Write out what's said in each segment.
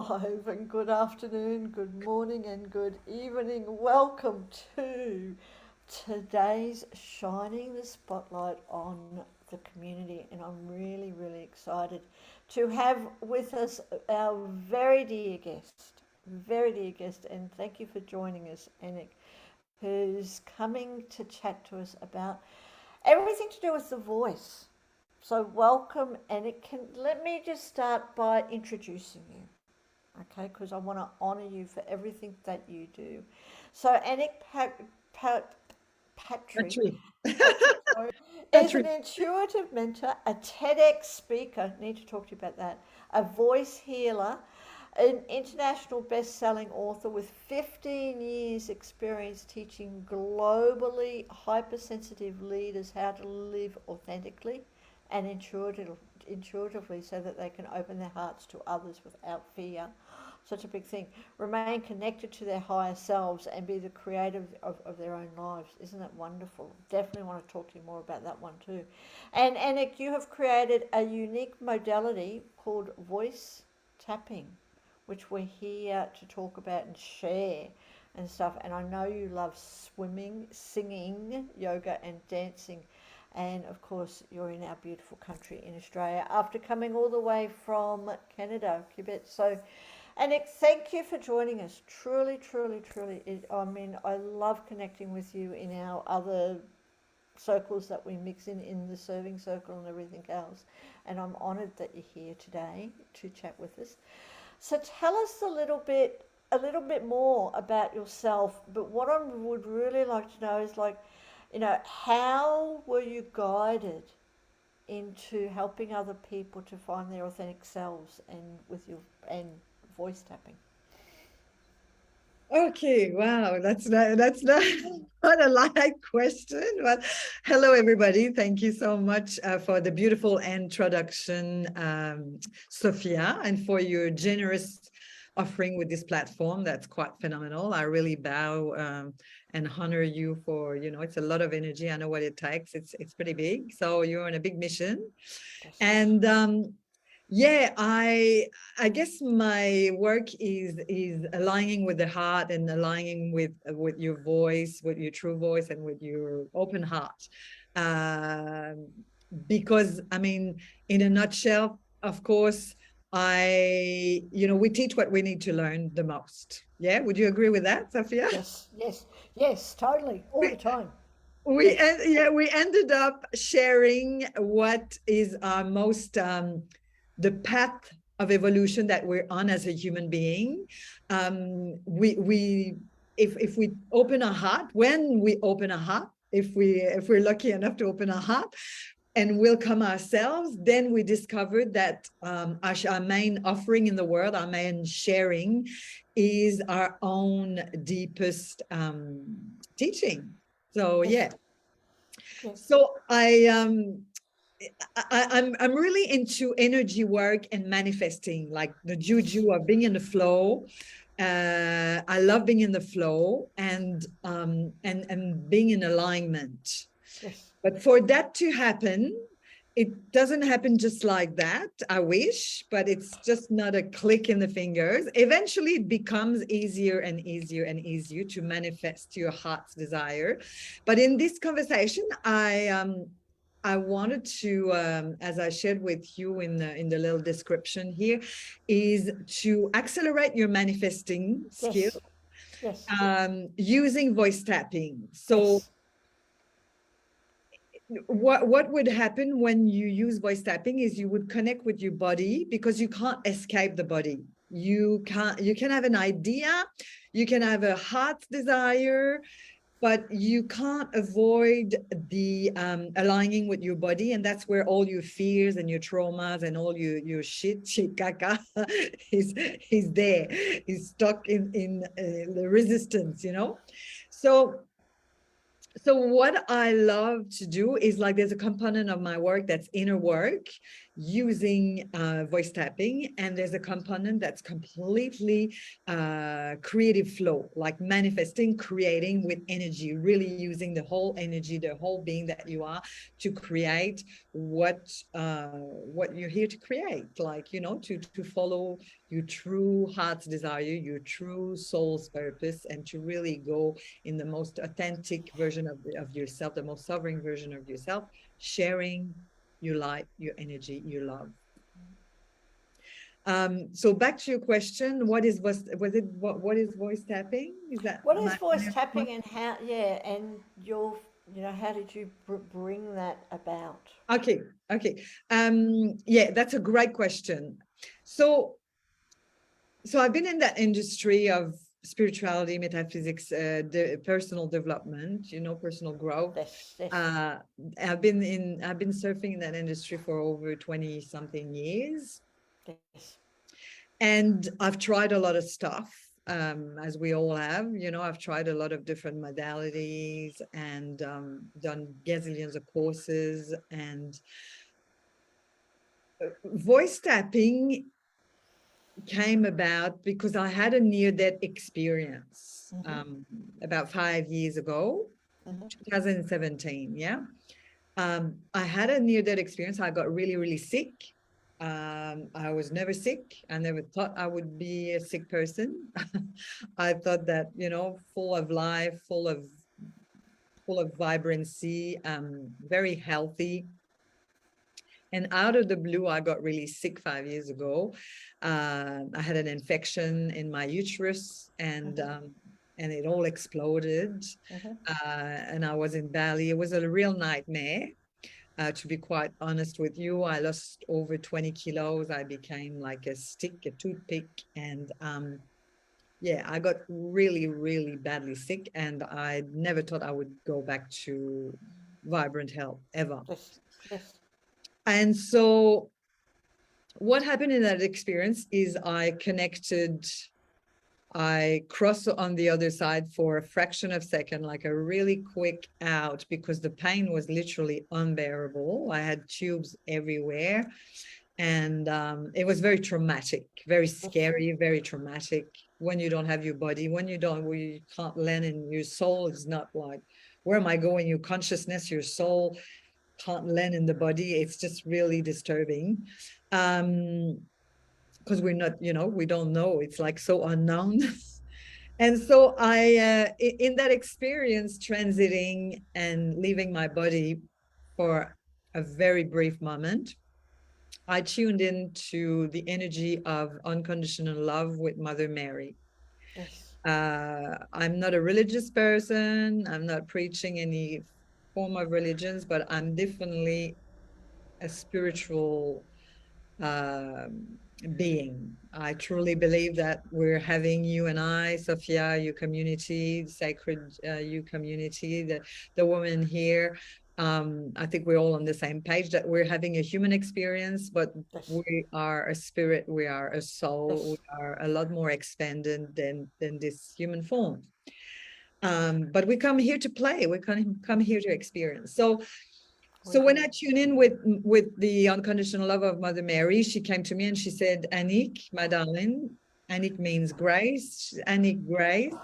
live, and good afternoon, good morning, and good evening. Welcome to today's Shining the Spotlight on the Community. And I'm really, really excited to have with us our very dear guest, and thank you for joining us, Anik, who's coming to chat to us about everything to do with the voice. So, welcome, and it can let me just start by introducing you, okay? Because I want to honor you for everything that you do. So, Pat- Patrick, Patrick. Patrick, sorry, is an Patrick. intuitive mentor, a TEDx speaker. Need to talk to you about that. A voice healer, an international best-selling author with 15 years experience teaching globally hypersensitive leaders how to live authentically and intuitively so that they can open their hearts to others without fear. Such a big thing. Remain connected to their higher selves and be the creator of their own lives. Isn't that wonderful? Definitely want to talk to you more about that one too. And Anik, you have created a unique modality called voice tapping, which we're here to talk about and share and stuff. And I know you love swimming, singing, yoga, and dancing. And of course, you're in our beautiful country in Australia after coming all the way from Canada, Quebec. So, Anik, thank you for joining us. Truly, truly, truly. I mean, I love connecting with you in our other circles that we mix in the serving circle and everything else. And I'm honoured that you're here today to chat with us. So tell us a little bit more about yourself. But what I would really like to know is like, how were you guided into helping other people to find their authentic selves and with your and voice tapping? Okay, wow, that's not not a light question, but hello everybody. Thank you so much for the beautiful introduction, Sophia, and for your generous offering with this platform. That's quite phenomenal. I really bow and honor you for, it's a lot of energy. I know what it takes. It's pretty big. So you're on a big mission. Yes. And yeah, I guess my work is aligning with the heart and aligning with your voice, with your true voice, and with your open heart. Um, because I mean, in a nutshell, of course, we teach what we need to learn the most. Yeah, would you agree with that, Sophia? Yes, yes, yes, totally, all the time. Yes, We ended up sharing what is our most the path of evolution that we're on as a human being. We if we open our heart, when we open our heart, if we're lucky enough to open our heart and welcome ourselves, then we discovered that our main offering in the world, our main sharing, is our own deepest teaching. So yes, yeah, yes, so I'm really into energy work and manifesting, like the juju of being in the flow. I love being in the flow and being in alignment. yes, But for that to happen, it doesn't happen just like that. I wish, but it's just not a click in the fingers. Eventually, it becomes easier and easier and easier to manifest your heart's desire. But in this conversation, I wanted to, as I shared with you in the little description here, is to accelerate your manifesting skill yes, yes, using voice tapping. So yes, what would happen when you use voice tapping is you would connect with your body because you can't escape the body. You can have an idea, you can have a heart desire, but you can't avoid the aligning with your body, and that's where all your fears and your traumas and all your shit caca is there, is stuck in the resistance. So what I love to do is, like, there's a component of my work that's inner work, using voice tapping, and there's a component that's completely creative flow, like manifesting, creating with energy, really using the whole energy, the whole being that you are to create what you're here to create, like, you know, to follow your true heart's desire, your true soul's purpose, and to really go in the most authentic version of yourself, the most sovereign version of yourself, sharing your light, your energy, your love. So back to your question, what is what is voice tapping? Is that What is my voice tapping, and how, yeah, and your, you know, how did you bring that about? okay, okay. Yeah, that's a great question. So I've been in that industry of spirituality, metaphysics, the personal development, you know, personal growth. Yes, yes, Uh, I've been surfing in that industry for over 20 something years. yes. And I've tried a lot of stuff, as we all have. You know, I've tried a lot of different modalities and done gazillions of courses. And voice tapping came about because I had a near-death experience about 5 years ago, Mm-hmm. 2017. Yeah. I had a near-death experience. I got really, really sick. I was never sick. I never thought I would be a sick person. I thought that, you know, full of life, full of vibrancy, very healthy. And out of the blue, I got really sick 5 years ago. I had an infection in my uterus, and it all exploded. Mm-hmm. And I was in Bali. It was a real nightmare. To be quite honest with you, I lost over 20 kilos. I became like a stick, a toothpick. And yeah, I got really, really badly sick. And I never thought I would go back to vibrant health ever. Yes, yes. And so what happened in that experience is I crossed on the other side for a fraction of a second, like a really quick out, because the pain was literally unbearable. I had tubes everywhere. And it was very traumatic, very scary, very traumatic when you don't have your body, when you can't land in your soul. Is not like, where am I going? Your consciousness, your soul can't land in the body. It's just really disturbing. Because we're not, you know, we don't know. It's like so unknown. And so in that experience, transiting and leaving my body for a very brief moment, I tuned into the energy of unconditional love with Mother Mary. Yes. I'm not a religious person. I'm not preaching any form of religions, but I'm definitely a spiritual um, being. I truly believe that we're having, you and I, Sophia, you community, sacred you community, the woman here. I think we're all on the same page that we're having a human experience, but Yes. we are a spirit, we are a soul, we Yes. are a lot more expanded than this human form. But we come here to play, we come here to experience. So when I tune in with the unconditional love of Mother Mary, she came to me and she said, Anik, my darling, Anik means grace. Anik, grace.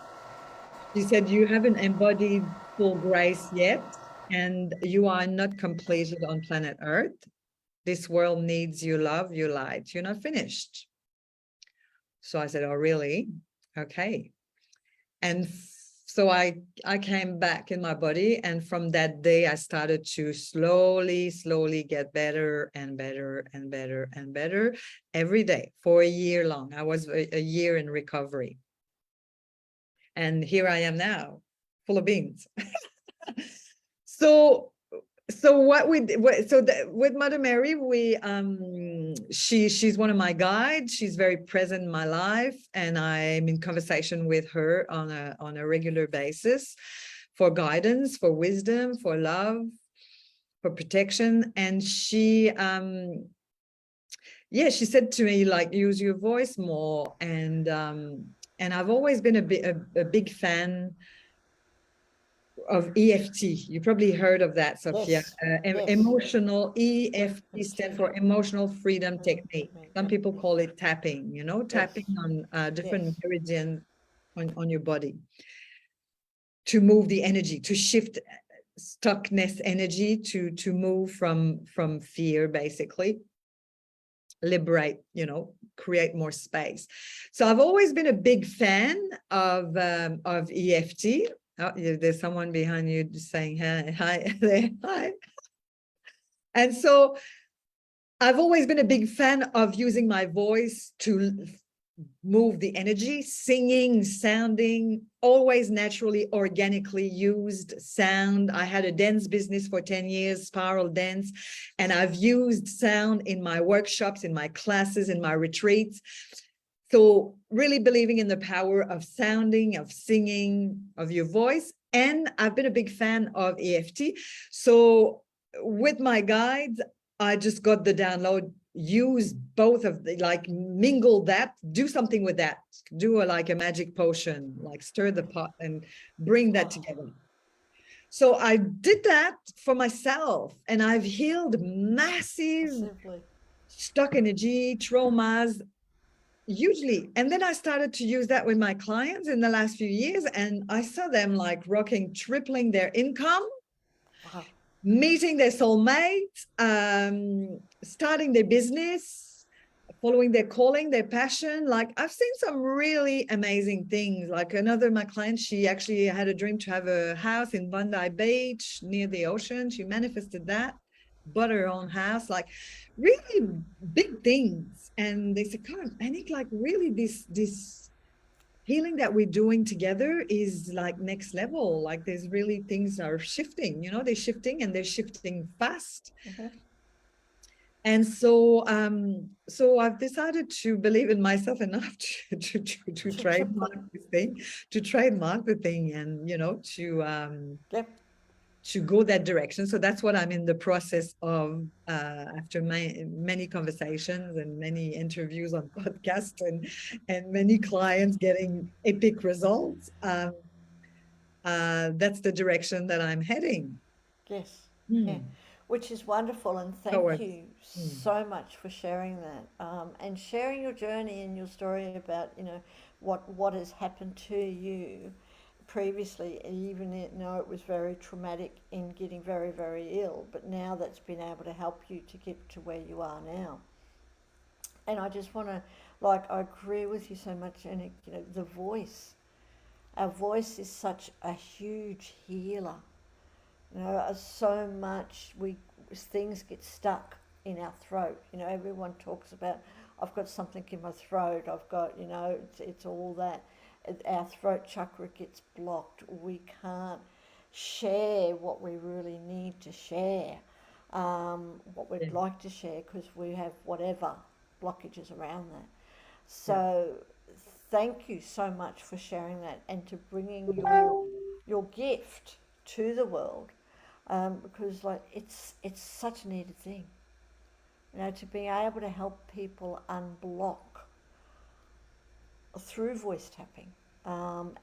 She said, you haven't embodied full grace yet, and you are not completed on planet Earth. This world needs your love, your light. You're not finished. So I said, oh, really? Okay. And so I came back in my body, and from that day I started to slowly get better and better and better and better every day for a year long. I was a year in recovery, and here I am now, full of beans. So with Mother Mary, she's one of my guides. She's very present in my life, and I'm in conversation with her on a regular basis for guidance, for wisdom, for love, for protection. And she she said to me, like, use your voice more. And I've always been a big fan of EFT. You probably heard of that, Sophia. Yes, yes. Emotional EFT stand Empty. for Emotional Freedom Freedom Technique. technique. Some Yep. people call it tapping, tapping Yes. on different Yes. meridians on your body to move the energy, to shift stuckness energy, to move from fear, basically liberate, create more space. So I've always been a big fan of EFT. Oh, there's someone behind you just saying hi, hi there, hi. And so I've always been a big fan of using my voice to move the energy, singing, sounding, always naturally, organically used sound. I had a dance business for 10 years, spiral dance, and I've used sound in my workshops, in my classes, in my retreats. So really believing in the power of sounding, of singing, of your voice. And I've been a big fan of EFT. So with my guides, I just got the download, use both of the, like mingle that, do something with that, do like a magic potion, like stir the pot and bring that Oh, together. So I did that for myself and I've healed massive simply. stuck energy, traumas, hugely. And then I started to use that with my clients in the last few years, and I saw them like rocking, tripling their income, Wow. meeting their soulmate, starting their business, following their calling, their passion. Like I've seen some really amazing things. Like another of my clients, she actually had a dream to have a house in Bondi Beach near the ocean. She manifested that, bought her own house, like really big things. And they said, God, I think like really this healing that we're doing together is like next level. Like there's really things are shifting, they're shifting and they're shifting fast. Mm-hmm. And so I've decided to believe in myself enough to To triple. trademark this thing, to trademark the thing, and Yep. to go that direction. So that's what I'm in the process of, after many conversations and many interviews on podcasts and many clients getting epic results. That's the direction that I'm heading. Yes. Yeah. Hmm. Which is wonderful, and thank Towards. you Hmm. so much for sharing that, and sharing your journey and your story about what has happened to you previously, even though it was very traumatic in getting very very ill, but now that's been able to help you to get to where you are now. And I just want to, like, I agree with you so much, and the voice, our voice is such a huge healer. So much we things get stuck in our throat. Everyone talks about, I've got something in my throat. I've got, it's all that. Our throat chakra gets blocked. We can't share what we really need to share, what we'd Yeah. like to share, because we have whatever blockages around that. Yeah. So thank you so much for sharing that and to bringing your gift to the world, because like it's such a needed thing, to be able to help people unblock through voice tapping,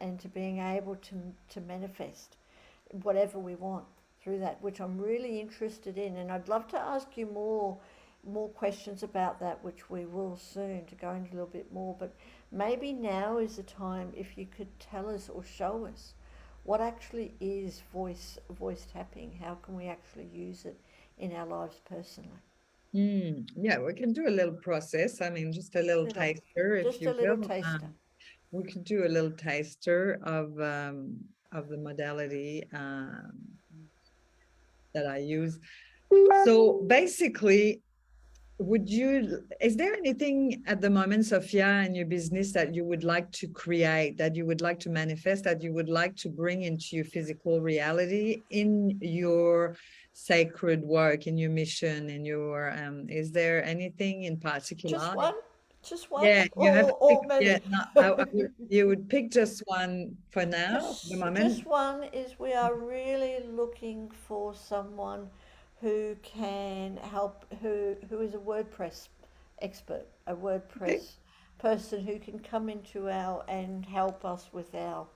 and to being able to manifest whatever we want through that, which I'm really interested in, and I'd love to ask you more questions about that, which we will soon, to go into a little bit more. But maybe now is the time if you could tell us or show us what actually is voice tapping. How can we actually use it in our lives personally? Yeah, we can do a little process. I mean, just a little Little, taster, if just a you little will. taster. We can do a little taster of the modality that I use. So basically, is there anything at the moment, Sophia, in your business that you would like to create, that you would like to manifest, that you would like to bring into your physical reality in your sacred work, in your mission, is there anything in Just particular? one, just one, Yeah, you have or yeah, many. no, you would pick just one for now, for the Just moment. one is, we are really looking for someone who can help, who is a WordPress expert, a Okay. WordPress person who can come into our and help us with our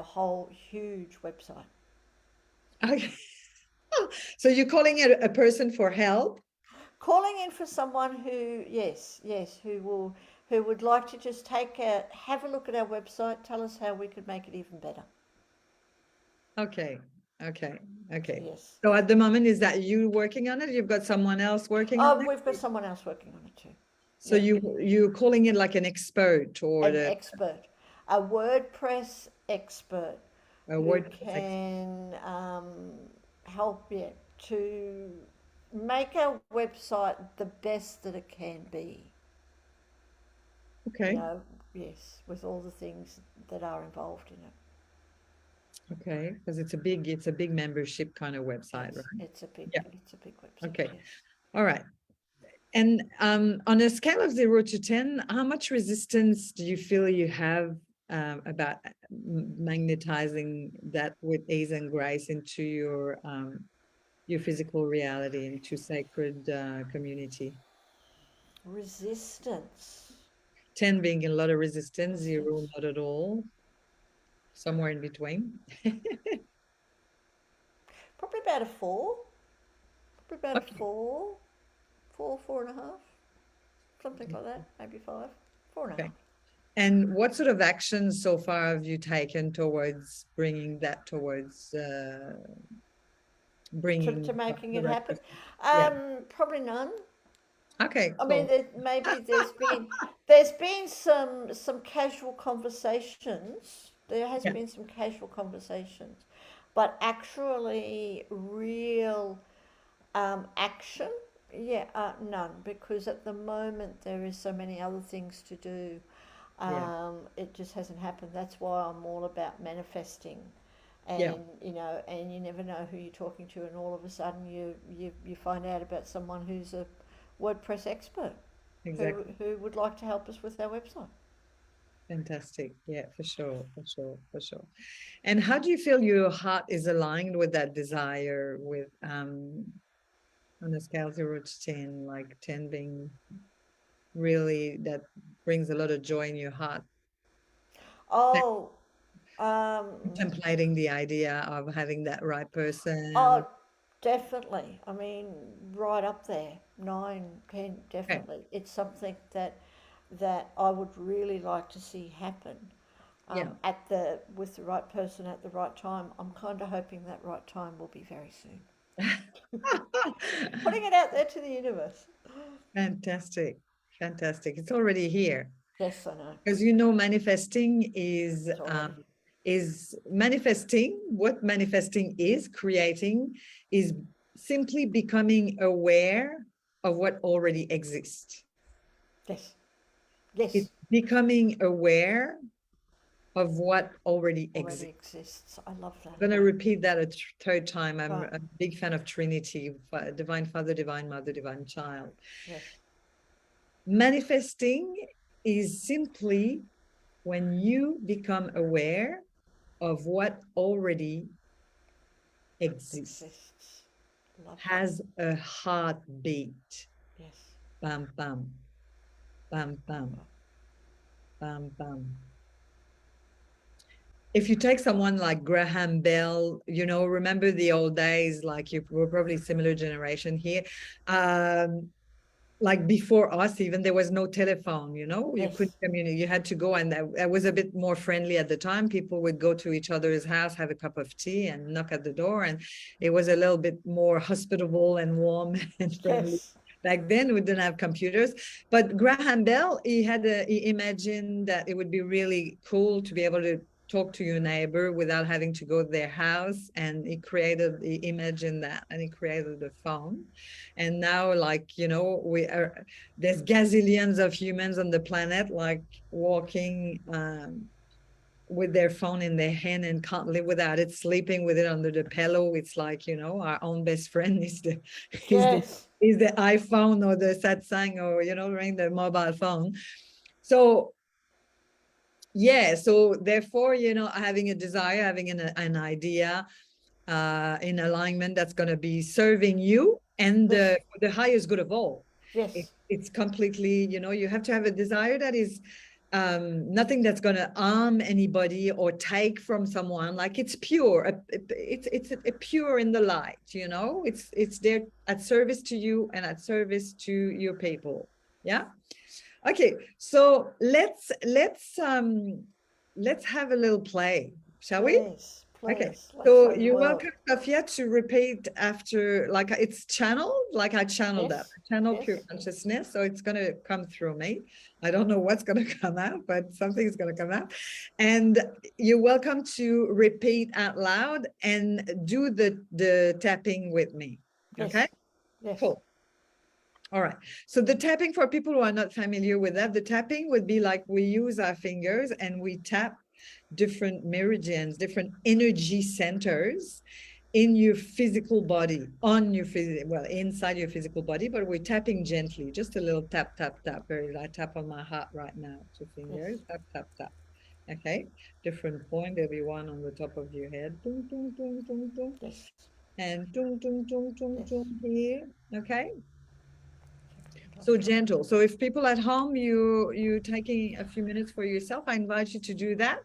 whole huge website. Okay. So you're calling it a person for help? Calling in for someone who, yes, who would like to just have a look at our website, tell us how we could make it even better. Okay. Okay. Okay. Yes. So at the moment, is that you working on it? You've got someone else working on Oh, it? we've got someone else working on it too. So Yeah, you're calling it like an expert or an the expert, a WordPress expert a who WordPress expert? can help you to make our website the best that it can be. You Okay. know, yes, with all the things that are involved in it. Okay. Because it's a big membership kind of website, Yes, right? it's a big, Yeah. it's a big website. Okay. Yes. All right. And on a scale of 0 to 10, how much resistance do you feel you have about magnetizing that with ease and grace into your physical reality, into sacred community? Resistance. 10 being a lot of resistance, 0 Resistance. not at all, somewhere in between. Probably about a four. Probably about a Okay. four, four and a half, something like that. Maybe five, four and a Okay. half. And what sort of actions so far have you taken towards bringing that towards To bringing making the it right happen. person? Yeah. Probably none. Okay, I mean, cool. maybe there's been some casual conversations. There has Yeah, been some casual conversations, but actually real action, yeah, none, because at the moment there is so many other things to do. yeah, It just hasn't happened. That's why I'm all about manifesting, yeah, and you never know who you're talking to, and all of a sudden you find out about someone who's a WordPress expert exactly. who would like to help us with our website. Fantastic. Yeah, for sure, for sure, for sure. And how do you feel your heart is aligned with that desire with on a scale 0 to 10, like 10 being really that brings a lot of joy in your heart, like Oh, um, contemplating the idea of having that right person. oh, definitely. I mean, right up there, 9, 10, Okay. definitely. It's something that I would really like to see happen. Yeah. At the with the right person at the right time. I'm kind of hoping that right time will be very soon. Putting it out there to the universe. Fantastic. Fantastic. It's already here. Yes, I know. Because manifesting is It's already. manifesting. What manifesting is creating is simply becoming aware of what already exists. Yes. It's Yes. becoming aware of what already Already exists. exists. I love that. I'm going to repeat that a third time. I'm Right. a big fan of Trinity, Divine Father, Divine Mother, Divine Child. Yes. Manifesting is simply when you become aware of what already exists, Exists. Love that. has a heartbeat. Yes. Bam, bam, bam, bam, bam, bam. If you take someone like Graham Bell, remember the old days, like you were probably similar generation here. Like before us, even there was no telephone, you couldn't Yes. communicate. You had to go, and that was a bit more friendly at the time. People would go to each other's house, have a cup of tea, and knock at the door, and it was a little bit more hospitable and warm and friendly. Yes. Back then, we didn't have computers, but Graham Bell, he imagined that it would be really cool to be able to talk to your neighbor without having to go to their house, and he imagined that, and he created a phone. And now, like, there's gazillions of humans on the planet, like walking with their phone in their hand and can't live without it, sleeping with it under the pillow. It's like, our own best friend is the is the Yes. is the iPhone or the Satsang, or ring the mobile phone. So yeah, so therefore, having a desire, having an idea in alignment that's going to be serving you and Yes. the highest good of all. Yes. It's completely, you have to have a desire that is nothing that's going to harm anybody or take from someone. Like it's pure, it's a pure in the light, you know, it's there at service to you and at service to your people. Yeah. Okay, so let's have a little play, shall we? Please, Okay, please. Let's so show the you're world. welcome, Sophia, to repeat after, like it's channeled, like I channeled that. Yes. I channel Yes. pure consciousness, so it's going to come through me. I don't know what's going to come out, but something's going to come out. And you're welcome to repeat out loud and do the tapping with me. Yes. Okay, Yes. cool. All right. So the tapping, for people who are not familiar with that, the tapping would be like we use our fingers and we tap different meridians, different energy centers in your physical body, on your well, inside your physical body, but we're tapping gently, just a little tap, tap, tap. Very light tap on my heart right now. 2 fingers, Yes. tap, tap, tap. Okay. Different point, every one on the top of your head. Tung, tung, tung, tung, tung. Yes. And tung, tung, tung, tung, Yes. tung here. Okay. So gentle. So if people at home, you taking a few minutes for yourself, I invite you to do that.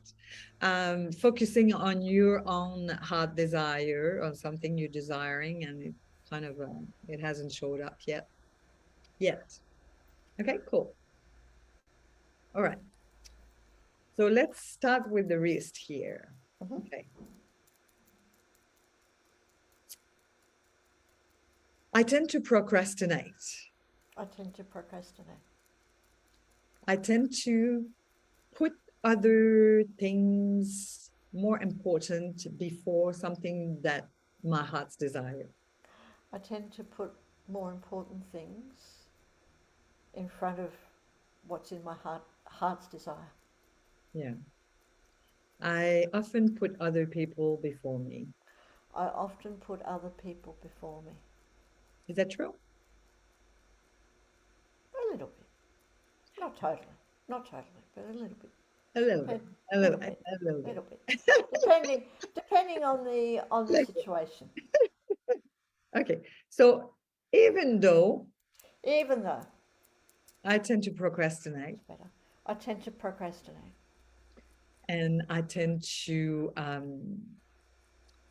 Focusing on your own heart desire, on something you're desiring, and it kind of it hasn't showed up yet. Okay, cool. All right. So let's start with the wrist here. Okay. I tend to procrastinate. I tend to procrastinate. I tend to put other things more important before something that my heart's desire. I tend to put more important things in front of what's in my heart's desire. Yeah. I often put other people before me. I often put other people before me. Is that true? A little bit. Not totally. Not totally, but a little bit. A little bit. A little bit. A little bit. Little bit. Depending on the situation. Okay. So even though Even though I tend to procrastinate it's better. I tend to procrastinate. and I tend to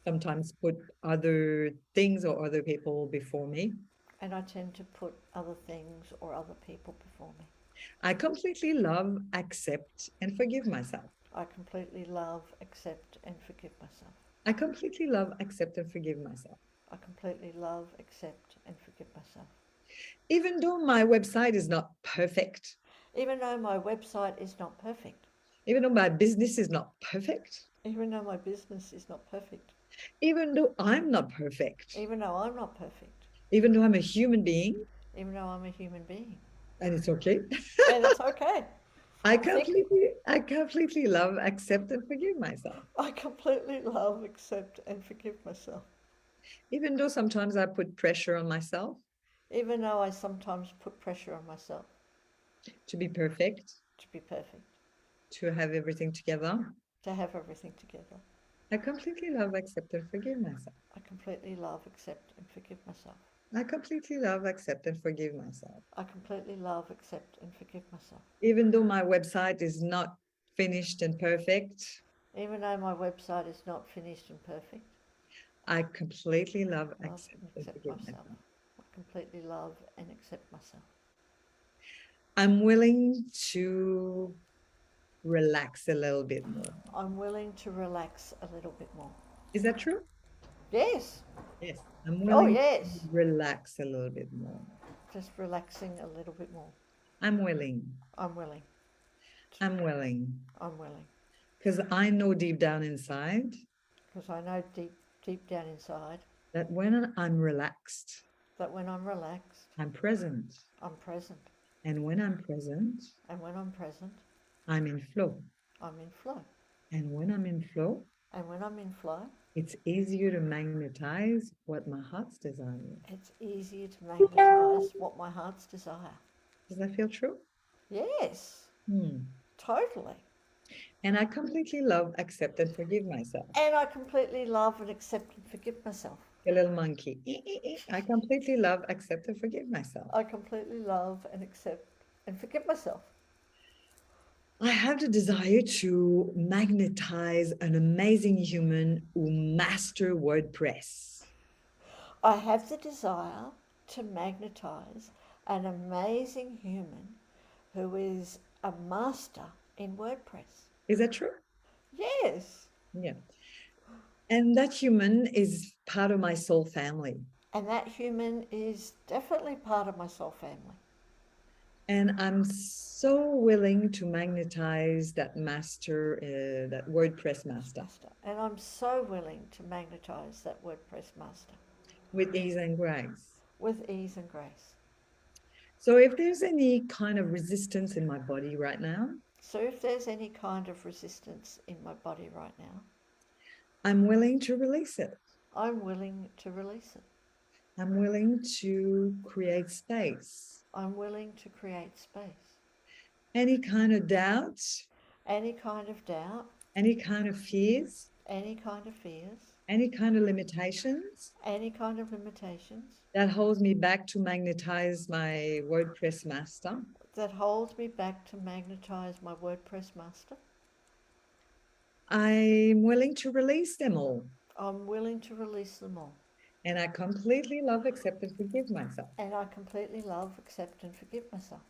sometimes put other things or other people before me, And I tend to put other things or other people before me. I completely love, accept, and forgive myself. I completely love, accept, and forgive myself. I completely love, accept, and forgive myself. I completely love, accept, and forgive myself. Even though my website is not perfect, Even though my website is not perfect. even though my business is not perfect, Even though my business is not perfect. even though I'm not perfect, Even though I'm not perfect. even though I'm a human being, Even though I'm a human being. and it's okay. And it's okay. I completely love, accept, and forgive myself. I completely love, accept, and forgive myself. Even though sometimes I put pressure on myself Even though I sometimes put pressure on myself to be perfect, to be perfect, to have everything together, to have everything together. I completely love, accept, and forgive myself. I completely love, accept, and forgive myself. I completely love, accept, and forgive myself. I completely love, accept, and forgive myself. Even though my website is not finished and perfect, Even though my website is not finished and perfect, I completely love, love accept, and and accept forgive myself. myself. I completely love and accept myself. I'm willing to relax a little bit more. I'm willing to relax a little bit more. Is that true? Yes. Yes. I'm Oh, willing yes. to relax a little bit more. Just relaxing a little bit more. I'm willing. I'm willing. I'm willing. I'm willing. Because I know deep down inside Because I know deep down inside that when I'm relaxed, that when I'm relaxed, I'm present. I'm present. And when I'm present, And when I'm present, I'm in flow. I'm in flow. And when I'm in flow, And when I'm in flow, it's easier to magnetize what my heart's desire. it's easier to magnetize what my heart's desire. Does that feel true? Yes, Hmm. totally. And I completely love, accept, and forgive myself. And I completely love and accept and forgive myself. A little monkey. I completely love, accept, and forgive myself. I completely love and accept and forgive myself. I have the desire to magnetize an amazing human who master WordPress. I have the desire to magnetize an amazing human who is a master in WordPress. Is that true? Yes. Yeah. And that human is part of my soul family. And that human is definitely part of my soul family. And I'm so willing to magnetize that master, that WordPress master, And I'm so willing to magnetize that WordPress master with ease and grace. with ease and grace. So if there's any kind of resistance in my body right now, So if there's any kind of resistance in my body right now, I'm willing to release it. I'm willing to release it. I'm willing to create space. I'm willing to create space. Any kind of doubts, Any kind of doubt, any kind of fears, any kind of fears, any kind of limitations any kind of limitations that holds me back to magnetize my WordPress master, that holds me back to magnetize my WordPress master, I'm willing to release them all. I'm willing to release them all. And I completely love, accept, and forgive myself. And I completely love, accept, and forgive myself.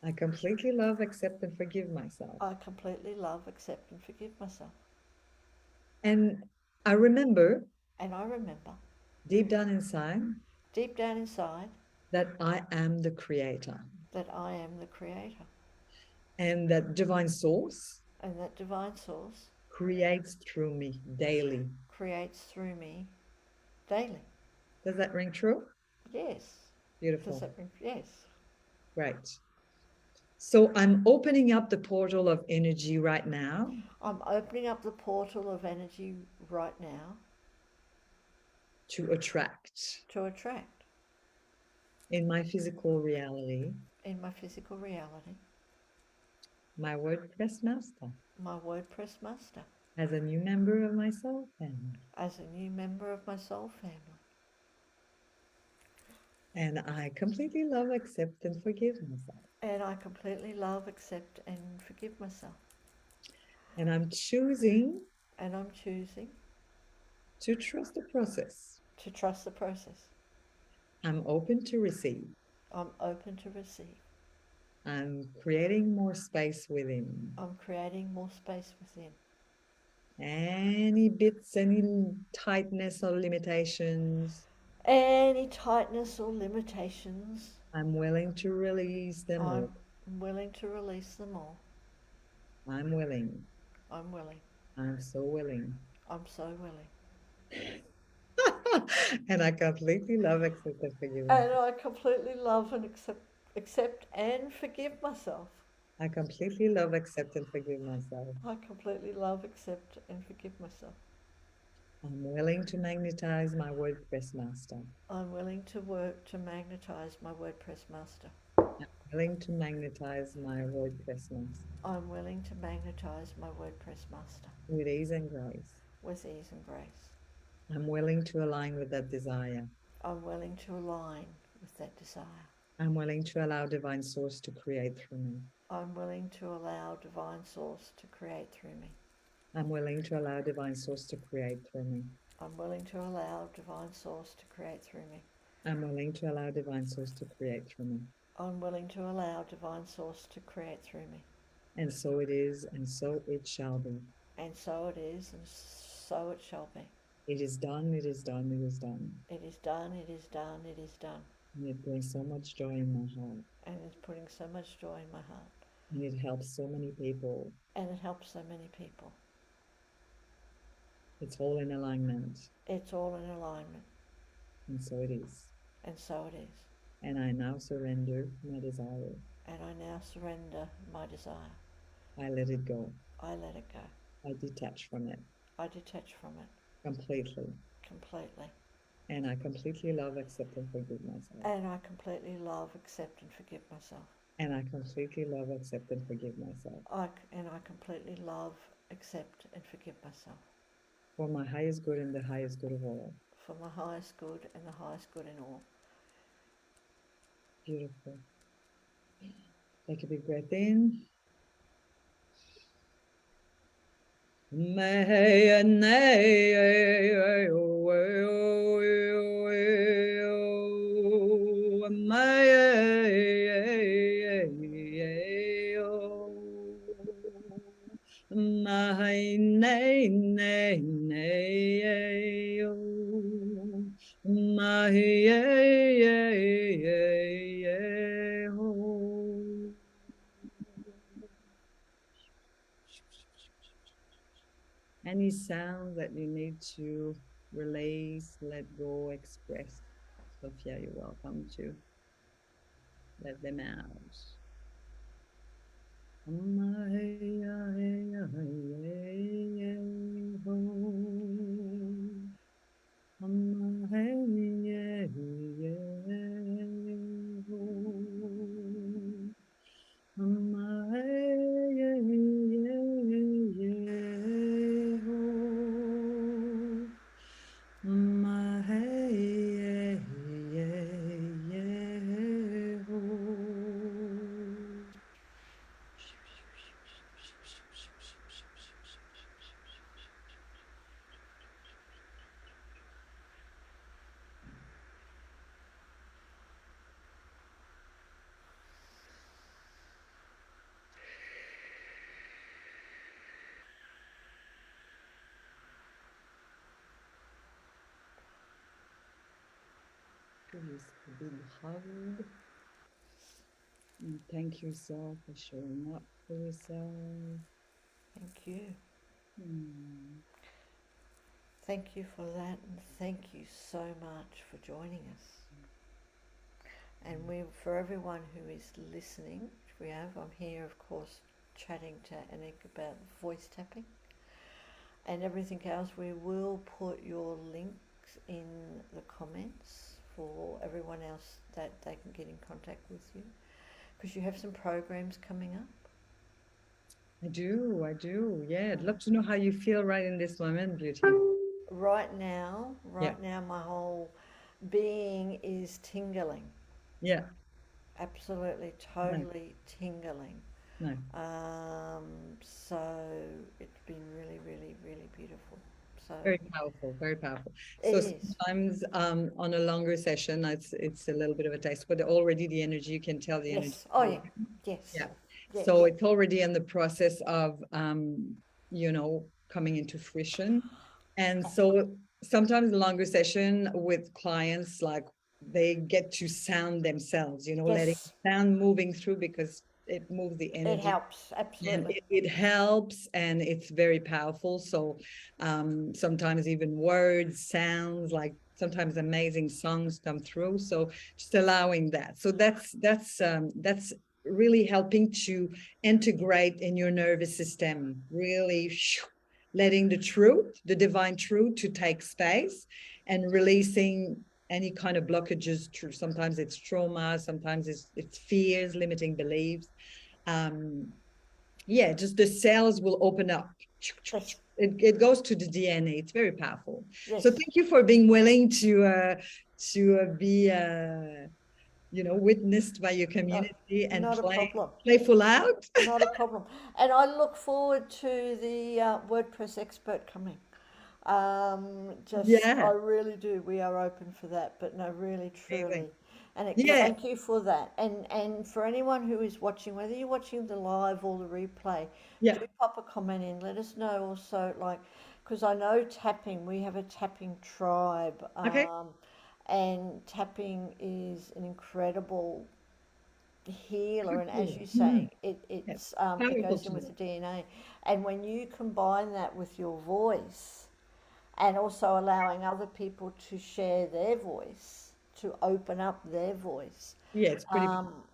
I completely love, accept, and forgive myself. I completely love, accept, and forgive myself. And I remember And I remember deep down inside deep down inside that I am the creator that I am the creator. and that divine source And that divine source creates through me daily. creates through me daily. Does that ring true? Yes. Beautiful. Does that ring? Yes. Great. So I'm opening up the portal of energy right now I'm opening up the portal of energy right now to attract to attract in my physical reality in my physical reality my WordPress master my WordPress master as a new member of my soul family. as a new member of my soul family. And I completely love, accept, and forgive myself. And I completely love, accept, and forgive myself. And I'm choosing And I'm choosing to trust the process. to trust the process. I'm open to receive. I'm open to receive. I'm creating more space within. I'm creating more space within. Any bits, any tightness or limitations, Any tightness or limitations, I'm willing to release them I'm all. willing to release them all. I'm willing. I'm willing. I'm so willing. I'm so willing. And I completely love, accept, and forgive And myself. I completely love and accept and forgive myself. I completely love, accept, and forgive myself. I completely love, accept, and forgive myself. I'm willing to magnetize my WordPress master. I'm willing to work to magnetize my WordPress master. I'm willing to magnetize my WordPress master I'm willing to magnetize my WordPress master with ease and grace. with ease and grace. I'm willing to align with that desire. I'm willing to align with that desire. I'm willing to allow divine source to create through me. I'm willing to allow divine source to create through me. I'm willing to allow divine source to create through me. I'm willing to allow divine source to create through me. I'm willing to allow divine source to create through me. I'm willing to allow divine source to create through me. And so it is, and so it shall be. And so it is, and so it shall be. It is done, it is done, it is done. It is done, it is done, it is done. And it brings so much joy in my heart. And it's putting so much joy in my heart. And it helps so many people. And it helps so many people. It's all in alignment. It's all in alignment. And so it is. And so it is. And I now surrender my desire. And I now surrender my desire. I let it go. I let it go. I detach from it I detach from it completely. completely. And I completely love, accept, and forgive myself. And I completely love, accept, and forgive myself. And I completely love, accept, and forgive myself. And I completely love, accept, and forgive myself. For my highest good and the highest good of all. For my highest good and the highest good in all. Beautiful. Take a big breath in. Any sound that you need to release, let go, express. Sophia, you're welcome to let them out. Please, a big hug. And thank yourself for showing up for yourself. Thank you. Mm. Thank you for that, and thank you so much for joining us. And for everyone who is listening, which we have, I'm here, of course, chatting to Anik about voice tapping and everything else. We will put your links in the comments for everyone else that they can get in contact with you, because you have some programs coming up. I do. Yeah, I'd love to know how you feel right in this moment, Beauty. Right now, Yeah, my whole being is tingling, yeah. absolutely, No, totally tingling. no. So it's been really, really, really beautiful. So Very powerful, very powerful. it So is. sometimes on a longer session, it's a little bit of a taste, but already the energy, you can tell the energy. Yes. Oh yeah. Yes. Yeah. Yeah. So Yeah. it's already in the process of coming into fruition. And so sometimes the longer session with clients, like they get to sound themselves, letting Yes. sound moving through because it moves the It energy helps. and Absolutely. it helps and it's very powerful. So sometimes even words, sounds, like sometimes amazing songs come through. So just allowing that. So that's really helping to integrate in your nervous system, really letting the divine truth to take space and releasing any kind of blockages. Sometimes it's trauma, sometimes it's fears, limiting beliefs. um, yeah, just the cells will open up. Yes. It goes to the DNA. It's very powerful. So Yes. thank you for being willing to be witnessed by your Not. community and Not a problem. playful out. Not a problem. And I look forward to the WordPress expert coming. Just, I Yeah, really do. We are open for that, but no, really, amazing. truly. And Yeah, thank you for that. And for anyone who is watching, whether you're watching the live or the replay, yeah. do pop a comment in. Let us know also, like, because I know tapping, we have a tapping tribe, Okay. and tapping is an incredible healer, and as Powerful. you say, Mhm. Yeah. it Powerful goes in with tool. the DNA. And when you combine that with your voice, and also allowing other people to share their voice, to open up their voice, Yeah, it's pretty.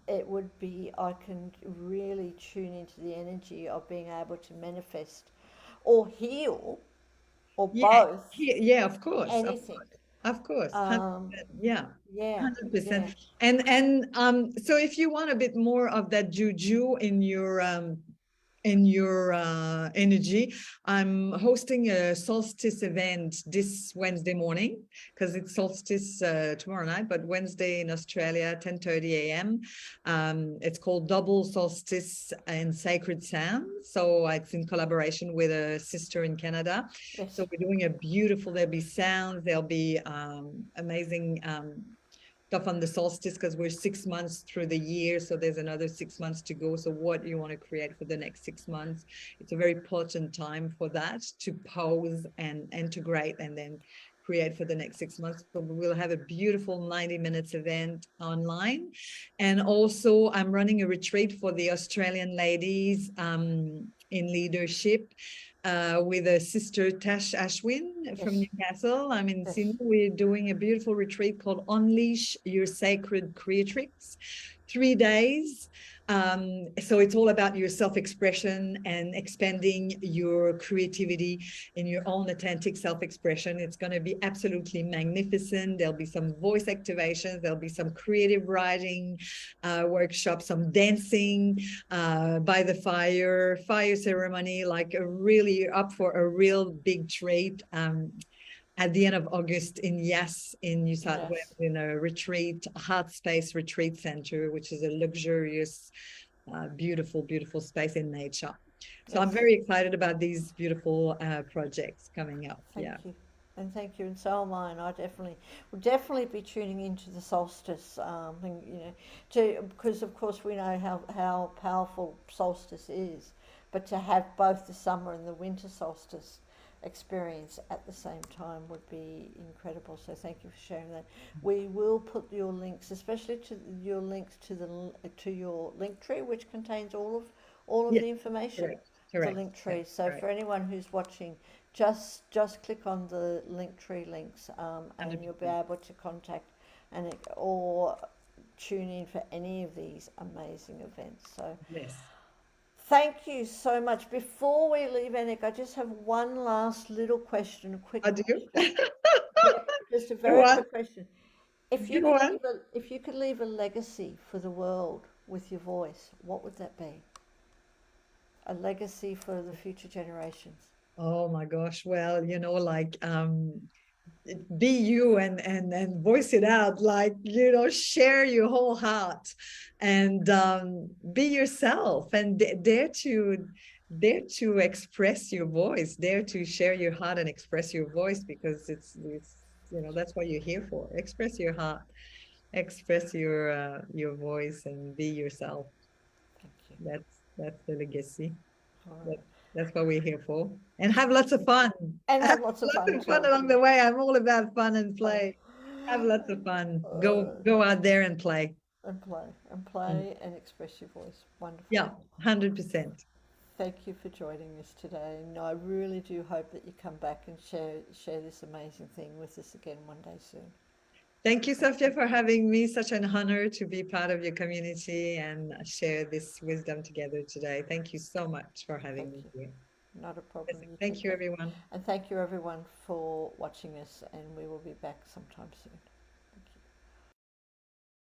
it would be, I can really tune into the energy of being able to manifest or heal or Yeah, both, yeah, of course, anything. of course, Um, 100%, yeah, yeah, 100%. yeah. So if you want a bit more of that juju in your energy. I'm hosting a solstice event this Wednesday morning because it's solstice tomorrow night, but Wednesday in Australia, 10:30 a.m. It's called Double Solstice and Sacred Sound. So it's in collaboration with a sister in Canada. Yes. So we're doing a beautiful, there'll be sounds, there'll be amazing stuff on the solstice because we're 6 months through the year. So there's another 6 months to go. So what do you want to create for the next 6 months? It's a very potent time for that to pause and integrate and then create for the next 6 months. So we'll have a beautiful 90 minutes event online. And also I'm running a retreat for the Australian ladies in leadership with a sister Tash Ashwin from Yes. Newcastle. I'm in Yes. Sydney. We're doing a beautiful retreat called Unleash Your Sacred Creatrix. 3 days. So it's all about your self-expression and expanding your creativity in your own authentic self-expression. It's going to be absolutely magnificent. There'll be some voice activations. There'll be some creative writing workshops, some dancing by the fire ceremony, like a really up for a real big treat. At the end of August in Yass in New South Yes. Wales in a retreat, Heart Space Retreat Center, which is a luxurious, beautiful, beautiful space in nature. So I'm Yes. very excited about these beautiful projects coming up. Thank Yeah. you. And thank you, and so am I. And I definitely will definitely be tuning into the solstice thing, to because of course we know how powerful solstice is, but to have both the summer and the winter solstice experience at the same time would be incredible. So thank you for sharing that. We will put your links, especially to your links to your link tree, which contains all of Yeah. the information. Correct. The Correct. link Yeah, tree. So correct. for anyone who's watching, just click on the link tree links, and you'll be 100%. able to contact or tune in for any of these amazing events. So Yes. thank you so much. Before we leave, Anik, I just have one last little question, a quick I do. question. Yeah, just a Go very on. quick question. If you Go could on. leave a legacy for the world with your voice, what would that be? A legacy for the future generations. Oh my gosh. Well, like be you and voice it out, like share your whole heart and be yourself and dare to express your voice, dare to share your heart and express your voice because it's that's what you're here for. Express your heart, express your voice and be yourself. Thank you. That's the legacy. All that, right. that's what we're here for, and have lots of fun. And Have have lots of lots fun of fun too. along the way. I'm all about fun and Fun. play. Have lots of fun. Go Uh, go out there and play. and And play and express your voice. yeah, Wonderful. 100%. Thank you for joining us today, and I really do hope that you come back and share this amazing thing with us again one day soon. Thank you, Sophia, for having me. Such an honor to be part of your community and share this wisdom together today. Thank you so much for having Thank me you. here. Not a problem. You Thank take you, care. everyone. And thank you everyone for watching us, and we will be back sometime soon.